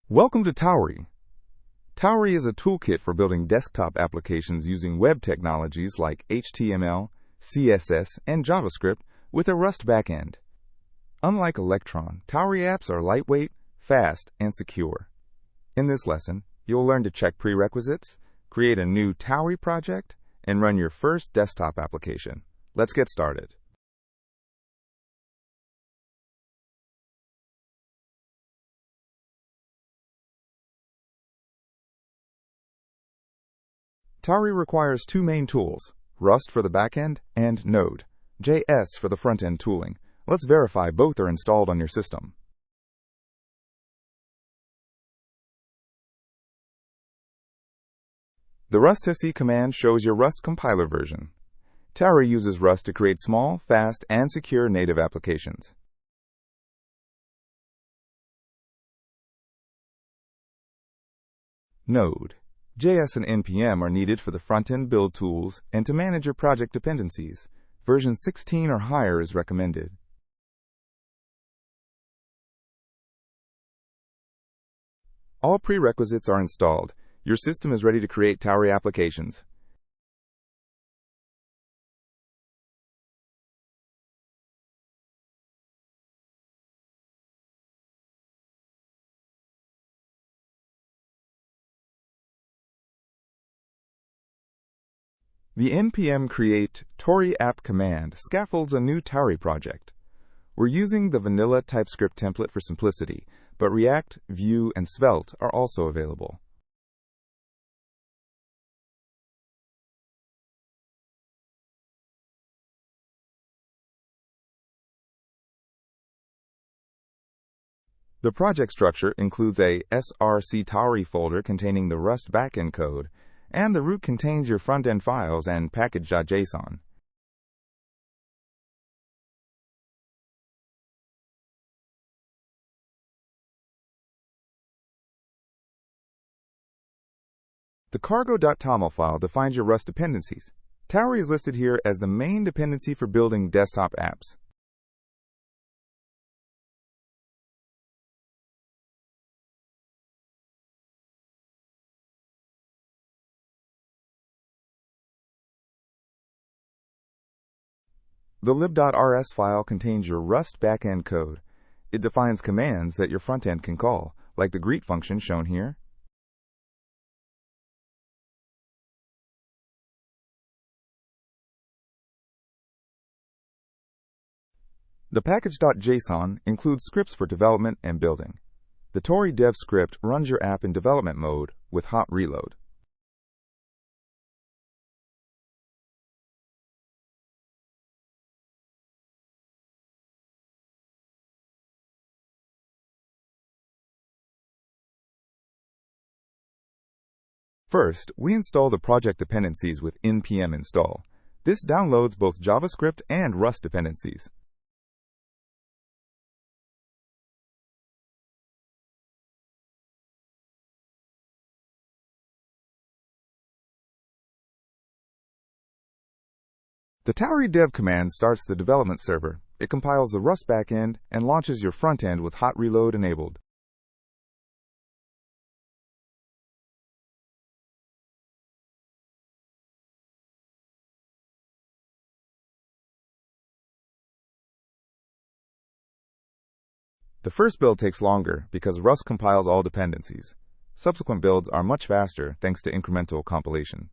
Welcome to Tauri. Tauri is a toolkit for building desktop applications using web technologies like HTML, CSS, and JavaScript with a Rust backend. Unlike Electron, Tauri apps are lightweight, fast, and secure. In this lesson, you'll learn to check prerequisites, create a new Tauri project, and run your first desktop application. Let's get started. Tauri requires two main tools, Rust for the backend and Node.js for the front-end tooling. Let's verify both are installed on your system. The rustc command shows your Rust compiler version. Tauri uses Rust to create small, fast, and secure native applications. Node.js and npm are needed for the front-end build tools and to manage your project dependencies. Version 16 or higher is recommended. All prerequisites are installed. Your system is ready to create Tauri applications. The npm create-tauri-app command scaffolds a new Tauri project. We're using the vanilla TypeScript template for simplicity, but React, Vue, and Svelte are also available. The project structure includes a src-tauri folder containing the Rust backend code, and the root contains your front-end files and package.json. The Cargo.toml file defines your Rust dependencies. Tauri is listed here as the main dependency for building desktop apps. The lib.rs file contains your Rust backend code. It defines commands that your frontend can call, like the greet function shown here. The package.json includes scripts for development and building. The Tauri dev script runs your app in development mode with hot reload. First, we install the project dependencies with npm install. This downloads both JavaScript and Rust dependencies. The Tauri dev command starts the development server. It compiles the Rust backend and launches your front-end with hot reload enabled. The first build takes longer because Rust compiles all dependencies. Subsequent builds are much faster thanks to incremental compilation.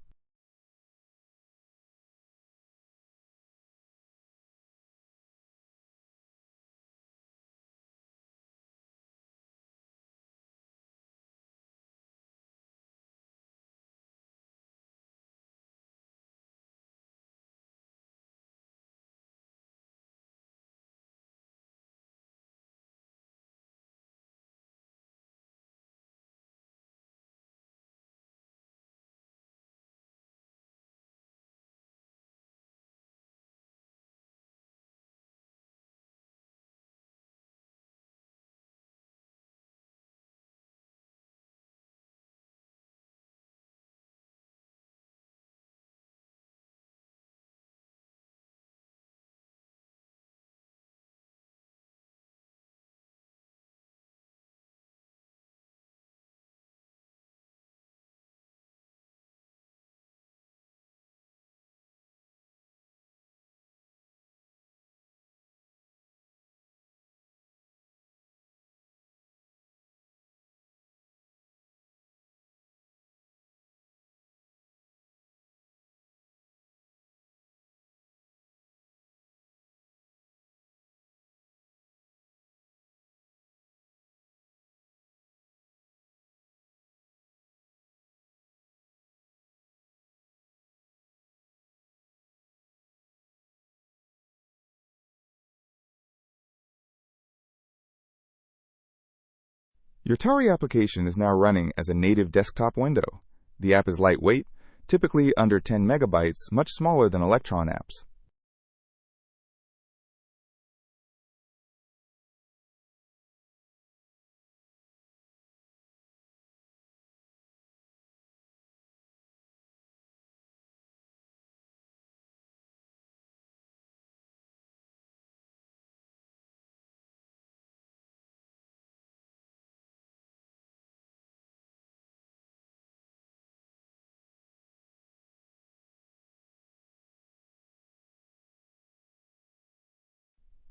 Your Tauri application is now running as a native desktop window. The app is lightweight, typically under 10 megabytes, much smaller than Electron apps.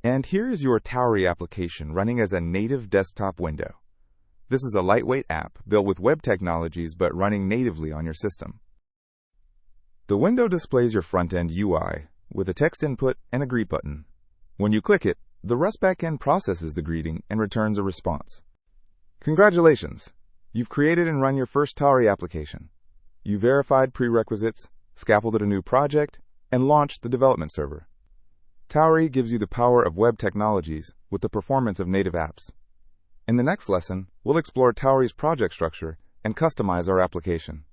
And here is your Tauri application running as a native desktop window. This is a lightweight app built with web technologies but running natively on your system. The window displays your front-end UI with a text input and a greet button. When you click it, the Rust backend processes the greeting and returns a response. Congratulations! You've created and run your first Tauri application. You verified prerequisites, scaffolded a new project, and launched the development server. Tauri gives you the power of web technologies with the performance of native apps. In the next lesson, we'll explore Tauri's project structure and customize our application.